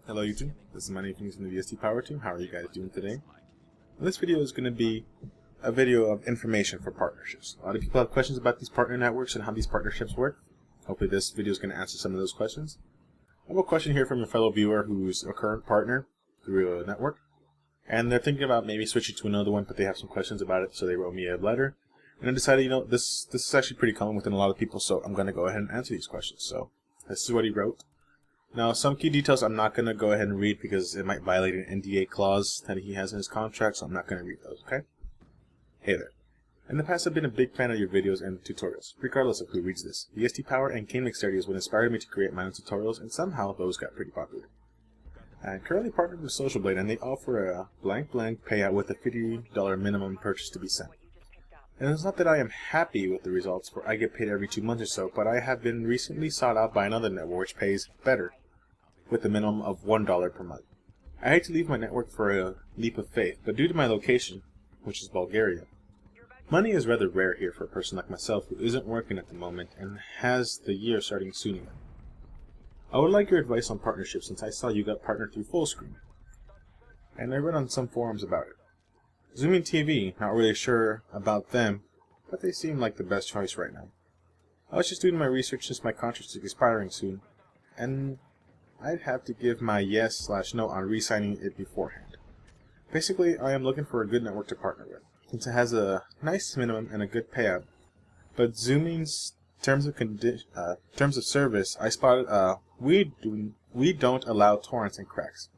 Hello YouTube, this is my name from the VST Power Team. How are you guys doing today? This video is going to be a video of information for partnerships. A lot of people have questions about these partner networks and how these partnerships work. Hopefully this video is going to answer some of those questions. I have a question here from a fellow viewer who's a current partner through a network, and they're thinking about maybe switching to another one, but they have some questions about it, so they wrote me a letter. And I decided, you know, this is actually pretty common within a lot of people, so I'm going to go ahead and answer these questions. So this is what he wrote. Now, some key details I'm not going to go ahead and read because it might violate an NDA clause that he has in his contract, so I'm not going to read those, okay? Hey there. In the past, I've been a big fan of your videos and tutorials, regardless of who reads this. VST Power and Game Dexterity is what inspired me to create my own tutorials, and somehow those got pretty popular. I'm currently partnered with Social Blade, and they offer a blank payout with a $50 minimum purchase to be sent. And it's not that I am happy with the results, for I get paid every 2 months or so, but I have been recently sought out by another network which pays better, with a minimum of $1 per month. I hate to leave my network for a leap of faith, but due to my location, which is Bulgaria, money is rather rare here for a person like myself who isn't working at the moment and has the year starting soon again. I would like your advice on partnerships since I saw you got partnered through Fullscreen, and I read on some forums about it. Zooming TV, not really sure about them, but they seem like the best choice right now. I was just doing my research since my contract is expiring soon, and I'd have to give my yes/no on re-signing it beforehand. Basically, I am looking for a good network to partner with, since it has a nice minimum and a good payout. But Zooming's terms of service, I spotted we don't allow torrents and cracks.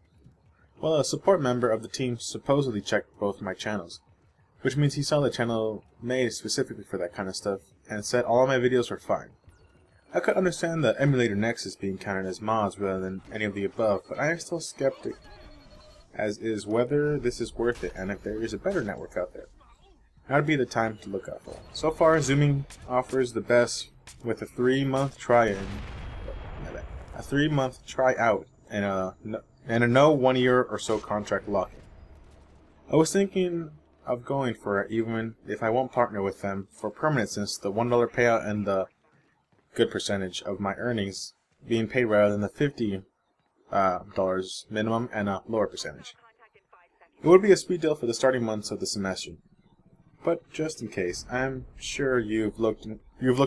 Well, a support member of the team supposedly checked both my channels, which means he saw the channel made specifically for that kind of stuff and said all of my videos were fine. I could understand the emulator nexus being counted as mods rather than any of the above, but I am still skeptic as is whether this is worth it and if there is a better network out there. Now would be the time to look out for it. So far, Zooming offers the best with a 3-month tryout and a no 1 year or so contract lock-in. I was thinking of going for it even if I won't partner with them for permanent, since the $1 payout and the good percentage of my earnings being paid rather than the $50 minimum and a lower percentage. It would be a speed deal for the starting months of the semester. But just in case, I'm sure you've looked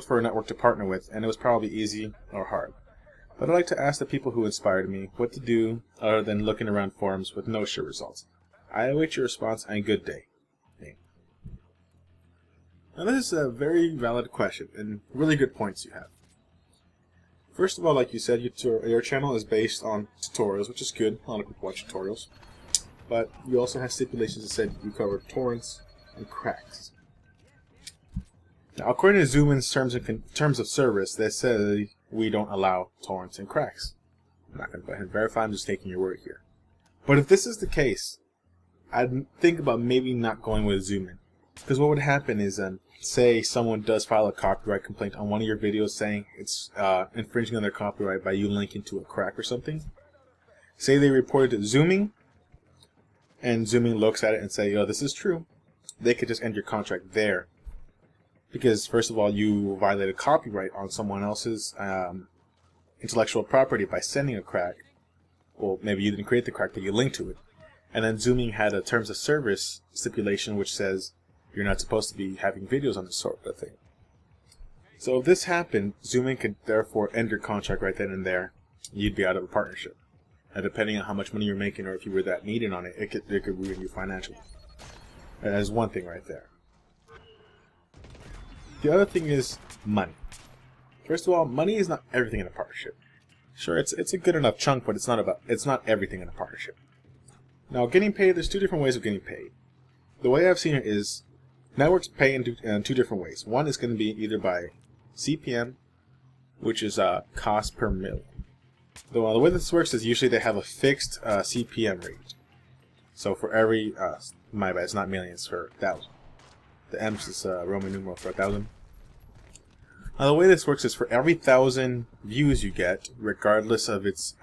for a network to partner with, and it was probably easy or hard. But I'd like to ask the people who inspired me what to do other than looking around forums with no sure results. I await your response and good day. Now this is a very valid question and really good points you have. First of all, like you said, your channel is based on tutorials, which is good. A lot of people watch tutorials. But you also have stipulations that said you cover torrents and cracks. Now, according to Zooming's terms of service, they say we don't allow torrents and cracks. I'm not going to go ahead and verify, I'm just taking your word here. But if this is the case, I'd think about maybe not going with Zooming. Because what would happen is, say someone does file a copyright complaint on one of your videos saying it's infringing on their copyright by you linking to a crack or something. Say they report it to Zooming, and Zooming looks at it and say, "Yo, this is true." They could just end your contract there. Because first of all, you violated copyright on someone else's intellectual property by sending a crack. Well, maybe you didn't create the crack, but you linked to it. And then Zooming had a terms of service stipulation which says you're not supposed to be having videos on this sort of thing. So if this happened, Zooming could therefore end your contract right then and there. You'd be out of a partnership. And depending on how much money you're making or if you were that needed on it, it could ruin you financially. And that's one thing right there. The other thing is money. First of all, money is not everything in a partnership. Sure, it's a good enough chunk, but it's not everything in a partnership. Now, getting paid, there's two different ways of getting paid. The way I've seen it is networks pay in two different ways. One is going to be either by CPM, which is cost per million. The way this works is usually they have a fixed CPM rate. So for every, my bad, it's not millions, for 1,000. The M is Roman numeral for 1,000. Now the way this works is for every 1,000 views you get, regardless of its,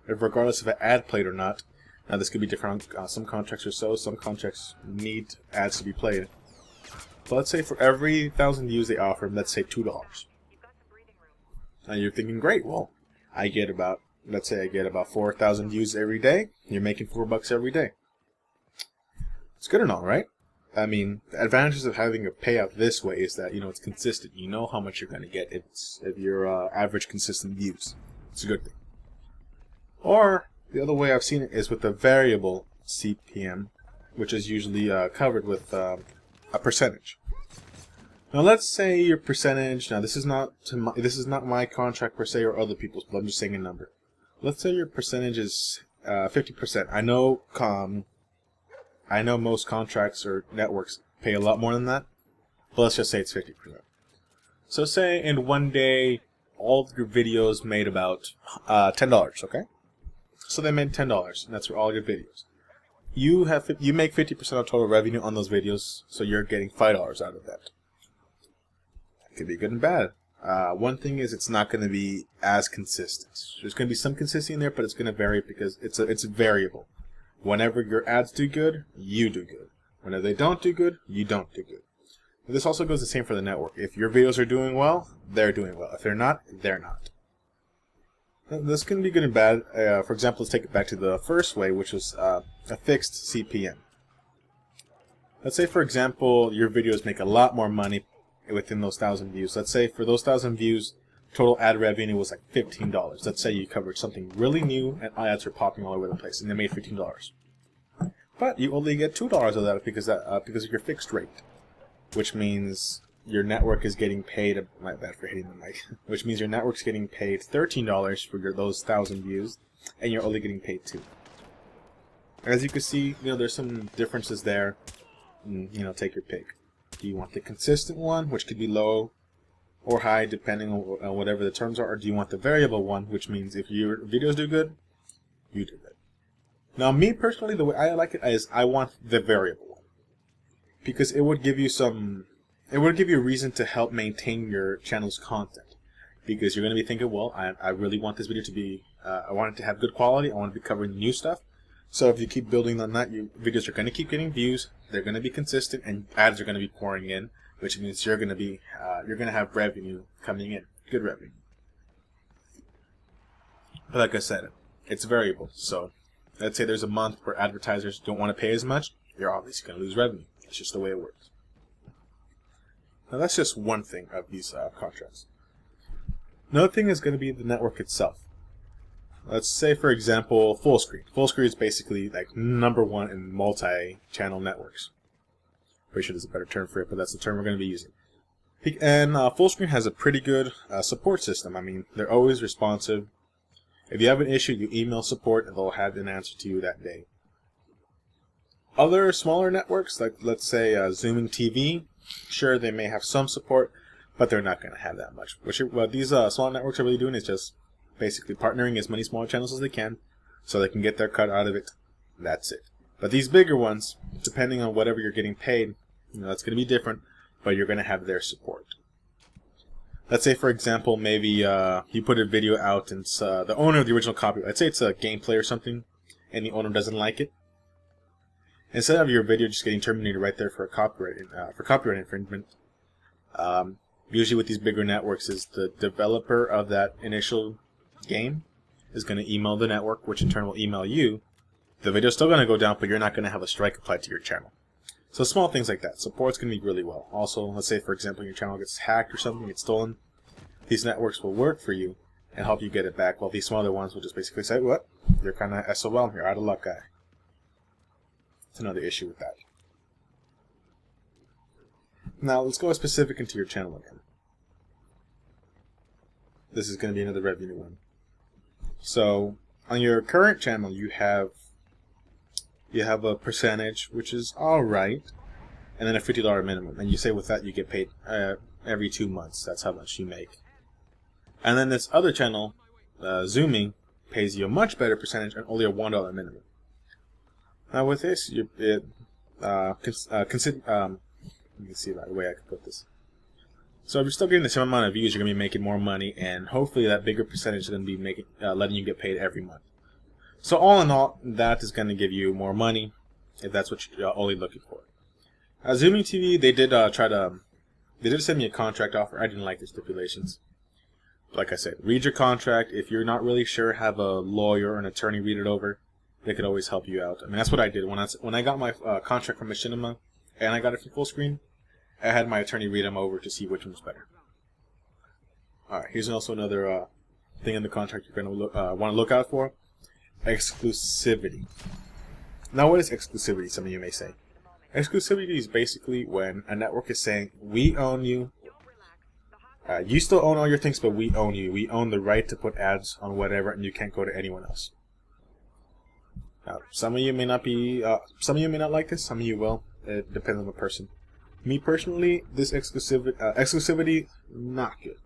regardless if an ad played or not. Now this could be different on some contracts or so. Some contracts need ads to be played. But let's say for every 1,000 views they offer, let's say $2. Now you're thinking, great, well, I get about let's say I get about 4,000 views every day. You're making $4 every day. It's good and all, right? I mean, the advantages of having a payout this way is that, it's consistent. You know how much you're going to get if you're average consistent views. It's a good thing. Or the other way I've seen it is with a variable CPM, which is usually covered with a percentage. Now let's say your percentage. Now this is not my contract per se or other people's, but I'm just saying a number. Let's say your percentage is 50%. I know most contracts or networks pay a lot more than that, but let's just say it's 50%. So say in one day, all of your videos made about $10. Okay, so they made $10, and that's for all your videos. You make 50% of total revenue on those videos, so you're getting $5 out of that. It could be good and bad. One thing is it's not going to be as consistent. There's going to be some consistency in there, but it's going to vary because it's variable. Whenever your ads do good, you do good. Whenever they don't do good, you don't do good. But this also goes the same for the network. If your videos are doing well, they're doing well. If they're not, they're not. This can be good and bad. For example, let's take it back to the first way, which was a fixed CPM. Let's say, for example, your videos make a lot more money within those 1,000 views. Let's say for those 1,000 views, total ad revenue was like $15. Let's say you covered something really new and ads are popping all over the place, and they made $15. But you only get $2 of that because of your fixed rate, which means your network is getting paid. My bad for hitting the mic. Which means your network's getting paid $13 for those 1,000 views, and you're only getting paid $2. As you can see, there's some differences there. Take your pick. Do you want the consistent one, which could be low or high depending on whatever the terms are, or do you want the variable one, which means if your videos do good, you do good? Now, me personally, the way I like it is I want the variable one, because it would give you a reason to help maintain your channel's content, because you're going to be thinking, well, I really want this video to be, I want it to have good quality, I want to be covering new stuff. So if you keep building on that, your videos are going to keep getting views, they're going to be consistent, and ads are going to be pouring in, which means you're going to have revenue coming in, good revenue. But like I said, it's variable. So let's say there's a month where advertisers don't want to pay as much, you're obviously going to lose revenue. That's just the way it works. Now that's just one thing of these contracts. Another thing is going to be the network itself. Let's say, for example, full screen. Full screen is basically like #1 in multi-channel networks. Pretty sure there's a better term for it, but that's the term we're going to be using. And full screen has a pretty good support system. I mean, they're always responsive. If you have an issue, you email support, and they'll have an answer to you that day. Other smaller networks, like let's say Zooming TV, sure, they may have some support, but they're not going to have that much. What these small networks are really doing is just basically partnering as many small channels as they can so they can get their cut out of it. That's it. But these bigger ones, depending on whatever you're getting paid, that's going to be different, but you're going to have their support. Let's say, for example, maybe you put a video out and the owner of the original copy, let's say it's a gameplay or something, and the owner doesn't like it. Instead of your video just getting terminated right there for copyright infringement, usually with these bigger networks is the developer of that initial game is going to email the network, which in turn will email you. The video's still going to go down, but you're not going to have a strike applied to your channel. So small things like that. Support's going to be really well. Also, let's say, for example, your channel gets hacked or something, gets stolen. These networks will work for you and help you get it back, while these smaller ones will just basically say, what? You're kind of SOL, you're out of luck, guy. That's another issue with that. Now, let's go specific into your channel again. This is going to be another revenue one. So, on your current channel, you have a percentage, which is alright, and then a $50 minimum. And you say with that you get paid every 2 months. That's how much you make. And then this other channel, Zooming, pays you a much better percentage and only a $1 minimum. Now with this, let me see the way I can put this. So if you're still getting the same amount of views, you're going to be making more money, and hopefully that bigger percentage is going to be letting you get paid every month. So all in all, that is going to give you more money if that's what you're only looking for. Zooming TV, they did send me a contract offer. I didn't like the stipulations. like I said, read your contract. If you're not really sure, have a lawyer or an attorney read it over. They could always help you out. I mean, that's what I did when I got my contract from Machinima, and I got it from Fullscreen. I had my attorney read them over to see which one was better. All right, here's also another thing in the contract you're going to want to look out for: exclusivity. Now, what is exclusivity? Some of you may say. Exclusivity is basically when a network is saying, we own you. You still own all your things, but we own you. We own the right to put ads on whatever, and you can't go to anyone else. Now, some of you may not like this. Some of you will. It depends on the person. Me personally, this exclusivity, not good.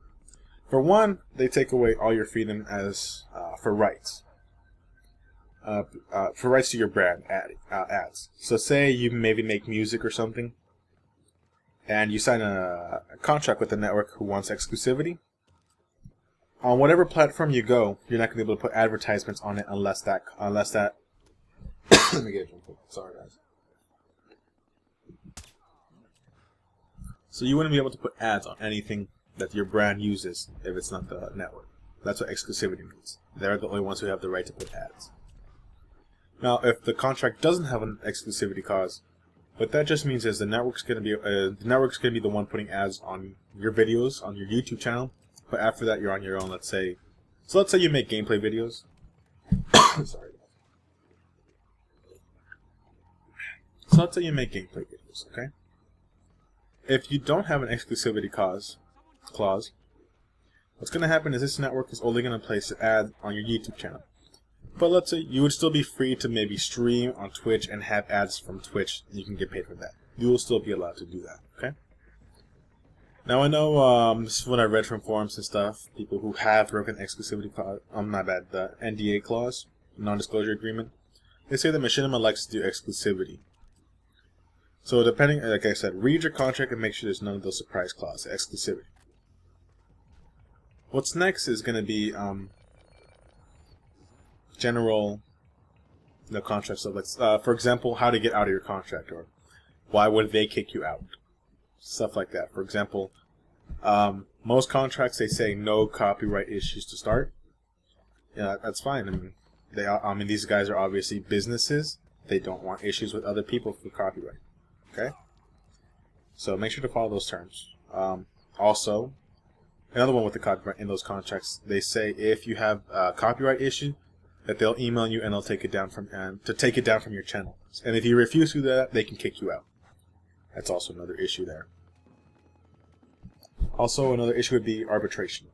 For one, they take away all your freedom as for rights. For rights to your brand ads. So say you maybe make music or something, and you sign a contract with the network who wants exclusivity. On whatever platform you go, you're not going to be able to put advertisements on it unless that let me get a drink. Sorry, guys. So you wouldn't be able to put ads on anything that your brand uses if it's not the network. That's what exclusivity means. They're the only ones who have the right to put ads. Now, if the contract doesn't have an exclusivity clause, what that just means is the network's going to be the one putting ads on your videos on your YouTube channel. But after that, you're on your own. Let's say you make gameplay videos. Sorry. So let's say you make gameplay videos, okay? If you don't have an exclusivity clause, what's going to happen is this network is only going to place an ad on your YouTube channel. But let's say you would still be free to maybe stream on Twitch and have ads from Twitch, and you can get paid for that. You will still be allowed to do that, okay? Now I know this is what I read from forums and stuff. People who have broken exclusivity clause, the NDA clause, non-disclosure agreement. They say that Machinima likes to do exclusivity. So depending, like I said, read your contract and make sure there's none of those surprise clauses, exclusivity. What's next is going to be general contract stuff. Like, for example, how to get out of your contract, or why would they kick you out? Stuff like that. For example, most contracts, they say no copyright issues to start. Yeah, that's fine. I mean, these guys are obviously businesses. They don't want issues with other people for copyright. Okay? So make sure to follow those terms. Also, another one with the copyright in those contracts, they say if you have a copyright issue, that they'll email you and they'll take it down from your channel. And if you refuse to do that, they can kick you out. That's also another issue there. Also, another issue would be arbitration.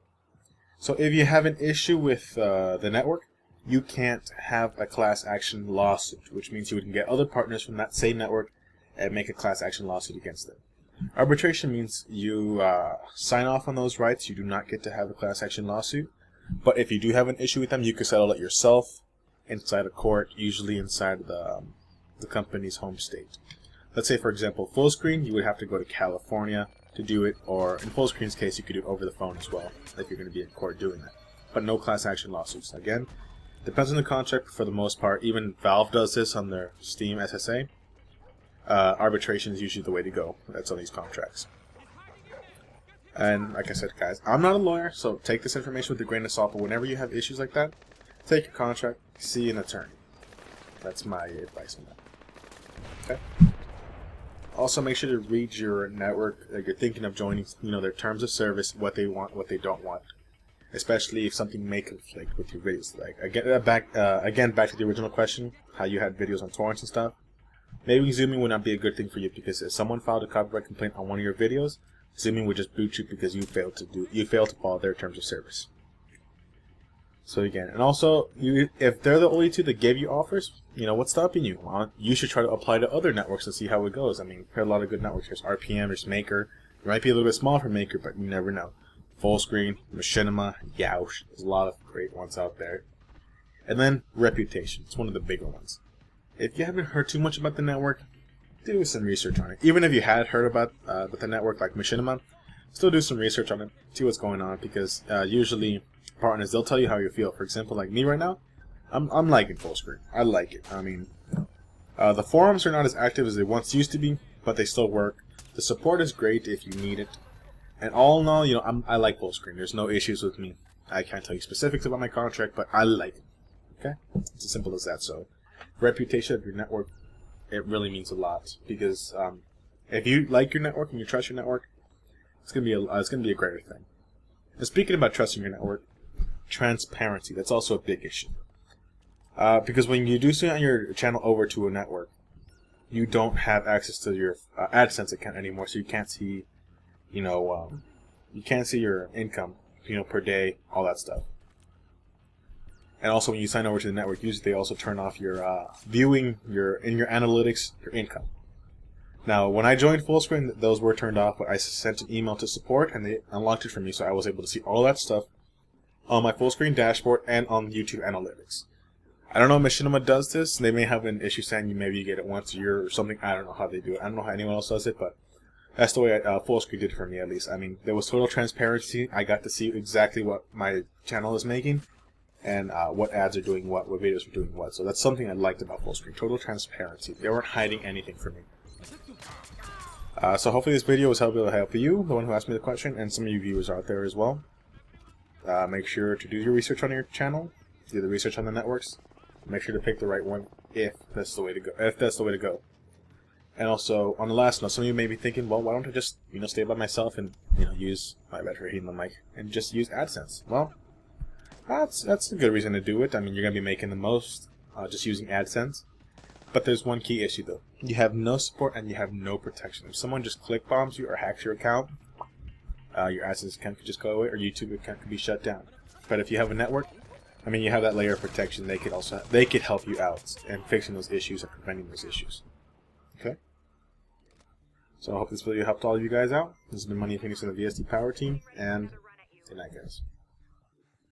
So if you have an issue with the network, you can't have a class action lawsuit, which means you would get other partners from that same network and make a class action lawsuit against them. Arbitration means you sign off on those rights. You do not get to have a class action lawsuit. But if you do have an issue with them, you can settle it yourself inside a court, usually inside the company's home state. Let's say, for example, Fullscreen, you would have to go to California to do it, or in Fullscreen's case, you could do it over the phone as well, if you're going to be in court doing that. But no class action lawsuits. Again, depends on the contract, but for the most part, even Valve does this on their Steam SSA. Arbitration is usually the way to go. That's on these contracts. And like I said, guys, I'm not a lawyer, so take this information with a grain of salt, but whenever you have issues like that, take your contract, see an attorney. That's my advice on that. Okay? Also, make sure to read your network. Like you're thinking of joining, their terms of service, what they want, what they don't want. Especially if something may conflict with your videos. Like again, back to the original question, how you had videos on torrents and stuff. Maybe zooming would not be a good thing for you, because if someone filed a copyright complaint on one of your videos, zooming would just boot you because you failed to follow their terms of service. So again, and also, if they're the only two that gave you offers, what's stopping you? Well, you should try to apply to other networks and see how it goes. I mean, there are a lot of good networks. There's RPM, there's Maker. It might be a little bit small for Maker, but you never know. Fullscreen, Machinima, Yoush. There's a lot of great ones out there. And then Reputation. It's one of the bigger ones. If you haven't heard too much about the network, do some research on it. Even if you had heard about the network like Machinima, still do some research on it. See what's going on, because usually partners, they'll tell you how you feel. For example, like me right now, I'm liking Fullscreen. I like it. I mean, the forums are not as active as they once used to be, but they still work. The support is great if you need it. And all in all, you know, I like full screen. There's no issues with me. I can't tell you specifics about my contract, but I like it. Okay? It's as simple as that. So, reputation of your network, it really means a lot, because if you like your network and you trust your network, it's gonna be a greater thing. And speaking about trusting your network, transparency, that's also a big issue. Because when you do send your channel over to a network, you don't have access to your AdSense account anymore, so you can't see, you know, you can't see your income, you know, per day, all that stuff. And also, when you sign over to the network, usually they also turn off your viewing in your analytics, your income. Now, when I joined Fullscreen, those were turned off, but I sent an email to support, and they unlocked it for me, so I was able to see all that stuff on my Fullscreen dashboard and on YouTube Analytics. I don't know if Machinima does this. They may have an issue saying maybe you get it once a year or something. I don't know how they do it. I don't know how anyone else does it, but that's the way Fullscreen did it for me, at least. I mean, there was total transparency. I got to see exactly what my channel is making, and what ads are doing what videos are doing what. So that's something I liked about Fullscreen. Total transparency. They weren't hiding anything from me. So hopefully this video was able to help you, the one who asked me the question, and some of you viewers out there as well. Make sure to do your research on your channel, do the research on the networks. Make sure to pick the right one if that's the way to go. And also, on the last note, some of you may be thinking, well, why don't I just, you know, stay by myself and, you know, use my battery in the mic and just use AdSense? Well, that's a good reason to do it. I mean, you're gonna be making the most just using AdSense. But there's one key issue though. You have no support and you have no protection. If someone just click bombs you or hacks your account, your AdSense account could just go away, or YouTube account could be shut down. But if you have a network, I mean, you have that layer of protection. They could help you out in fixing those issues and preventing those issues. Okay. So I hope this video helped all of you guys out. This has been Money Phoenix and the VST Power Team, and good night, guys.